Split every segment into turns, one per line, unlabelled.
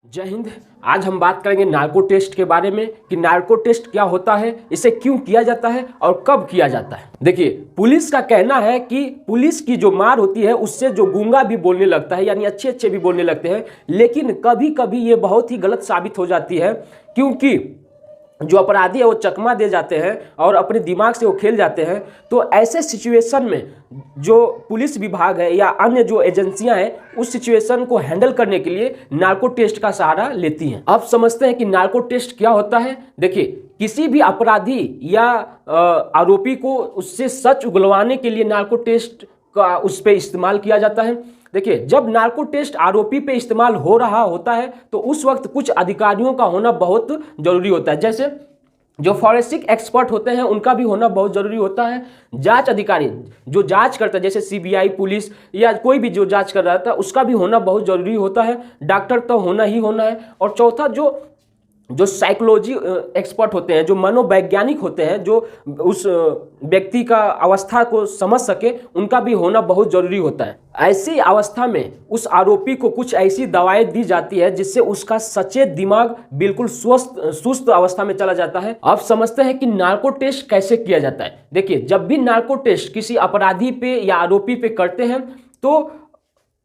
जय हिंद। आज हम बात करेंगे नार्को टेस्ट के बारे में कि नार्को टेस्ट क्या होता है, इसे क्यों किया जाता है और कब किया जाता है। देखिए, पुलिस का कहना है कि पुलिस की जो मार होती है उससे जो गूंगा भी बोलने लगता है, यानी अच्छे अच्छे भी बोलने लगते हैं, लेकिन कभी कभी ये बहुत ही गलत साबित हो जाती है, क्योंकि जो अपराधी है वो चकमा दे जाते हैं और अपने दिमाग से वो खेल जाते हैं। तो ऐसे सिचुएशन में जो पुलिस विभाग है या अन्य जो एजेंसियां हैं उस सिचुएशन को हैंडल करने के लिए नार्को टेस्ट का सहारा लेती हैं। अब समझते हैं कि नार्को टेस्ट क्या होता है। देखिए, किसी भी अपराधी या आरोपी को उससे सच उगलवाने के लिए नार्को टेस्ट का उस पर इस्तेमाल किया जाता है। देखिए, जब नार्को टेस्ट आरोपी पे इस्तेमाल हो रहा होता है तो उस वक्त कुछ अधिकारियों का होना बहुत जरूरी होता है, जैसे जो फॉरेंसिक एक्सपर्ट होते हैं उनका भी होना बहुत जरूरी होता है। जांच अधिकारी जो जांच करता है, जैसे सीबीआई, पुलिस या कोई भी जो जांच कर रहा था, उसका भी होना बहुत जरूरी होता है। डॉक्टर तो होना ही होना है। और चौथा, जो साइकोलॉजी एक्सपर्ट होते हैं, जो मनोवैज्ञानिक होते हैं, जो उस व्यक्ति का अवस्था को समझ सके, उनका भी होना बहुत जरूरी होता है। ऐसी अवस्था में उस आरोपी को कुछ ऐसी दवाएं दी जाती है जिससे उसका सचेत दिमाग बिल्कुल सुस्त अवस्था में चला जाता है। अब समझते हैं कि नार्को टेस्ट कैसे किया जाता है। देखिए, जब भी नार्को टेस्ट किसी अपराधी पे या आरोपी पे करते हैं तो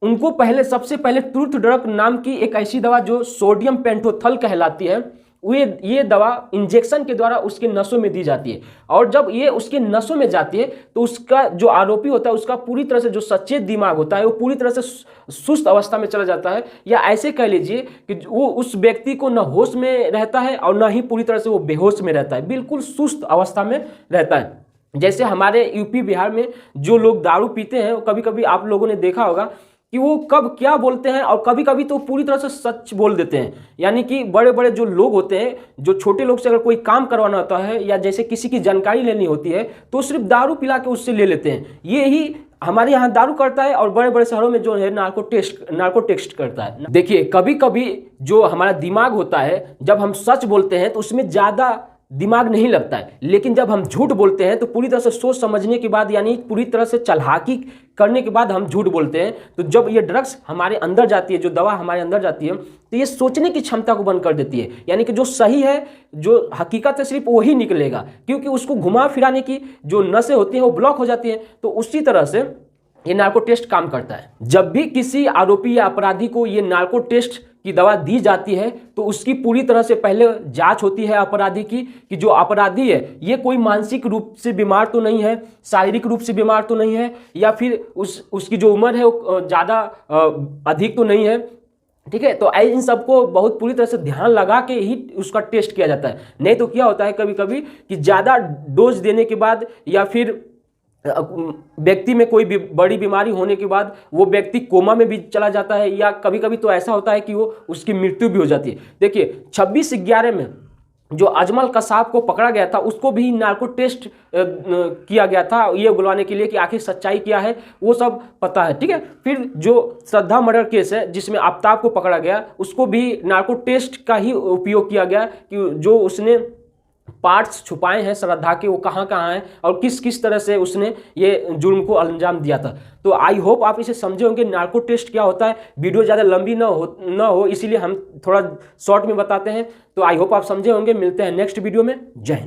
उनको सबसे पहले ट्रूथ ड्रग नाम की एक ऐसी दवा जो सोडियम पेंटोथल कहलाती है, ये दवा इंजेक्शन के द्वारा उसके नसों में दी जाती है। और जब ये उसके नसों में जाती है तो उसका जो आरोपी होता है उसका पूरी तरह से जो सचेत दिमाग होता है वो पूरी तरह से सुस्त अवस्था में चला जाता है, या ऐसे कह लीजिए कि वो उस व्यक्ति को न होश में रहता है और न ही पूरी तरह से वो बेहोश में रहता है, बिल्कुल सुस्त अवस्था में रहता है। जैसे हमारे यूपी बिहार में जो लोग दारू पीते हैं, कभी कभी आप लोगों ने देखा होगा कि वो कब क्या बोलते हैं, और कभी कभी तो पूरी तरह से सच बोल देते हैं। यानी कि बड़े बड़े जो लोग होते हैं, जो छोटे लोग से अगर कोई काम करवाना होता है या जैसे किसी की जानकारी लेनी होती है तो सिर्फ दारू पिला के उससे ले लेते हैं। ये ही हमारे यहाँ दारू करता है और बड़े बड़े शहरों में जो है नार्को टेस्ट करता है। देखिए, कभी कभी जो हमारा दिमाग होता है, जब हम सच बोलते हैं तो उसमें ज़्यादा दिमाग नहीं लगता है, लेकिन जब हम झूठ बोलते हैं तो पूरी तरह से सोच समझने के बाद, यानी पूरी तरह से चालाकी करने के बाद हम झूठ बोलते हैं। तो जब ये ड्रग्स हमारे अंदर जाती है, जो दवा हमारे अंदर जाती है, तो ये सोचने की क्षमता को बंद कर देती है। यानी कि जो सही है, जो हकीकत है, सिर्फ वही निकलेगा, क्योंकि उसको घुमा फिराने की जो नसें होती हैं वो ब्लॉक हो जाती हैं। तो उसी तरह से ये नार्को टेस्ट काम करता है। जब भी किसी आरोपी या अपराधी को ये नार्को टेस्ट की दवा दी जाती है तो उसकी पूरी तरह से पहले जांच होती है अपराधी की, कि जो अपराधी है ये कोई मानसिक रूप से बीमार तो नहीं है, शारीरिक रूप से बीमार तो नहीं है, या फिर उसकी जो उम्र है वो ज़्यादा अधिक तो नहीं है। ठीक है, तो इन सबको बहुत पूरी तरह से ध्यान लगा के ही उसका टेस्ट किया जाता है। नहीं तो क्या होता है कभी कभी कि ज़्यादा डोज देने के बाद या फिर व्यक्ति में कोई भी बड़ी बीमारी होने के बाद वो व्यक्ति कोमा में भी चला जाता है, या कभी कभी तो ऐसा होता है कि वो उसकी मृत्यु भी हो जाती है। देखिए, 26/11 में जो अजमल कसाब को पकड़ा गया था उसको भी नार्को टेस्ट किया गया था, ये उगलवाने के लिए कि आखिर सच्चाई क्या है, वो सब पता है। ठीक है, फिर जो श्रद्धा मर्डर केस है जिसमें आफ्ताब को पकड़ा गया, उसको भी नार्को टेस्ट का ही उपयोग किया गया, कि जो उसने पार्ट्स छुपाए हैं श्रद्धा के, वो कहाँ कहाँ हैं और किस किस तरह से उसने ये जुर्म को अंजाम दिया था। तो आई होप आप इसे समझे होंगे नार्को टेस्ट क्या होता है। वीडियो ज़्यादा लंबी ना हो इसीलिए हम थोड़ा शॉर्ट में बताते हैं। तो आई होप आप समझे होंगे। मिलते हैं नेक्स्ट वीडियो में। जय हिंद।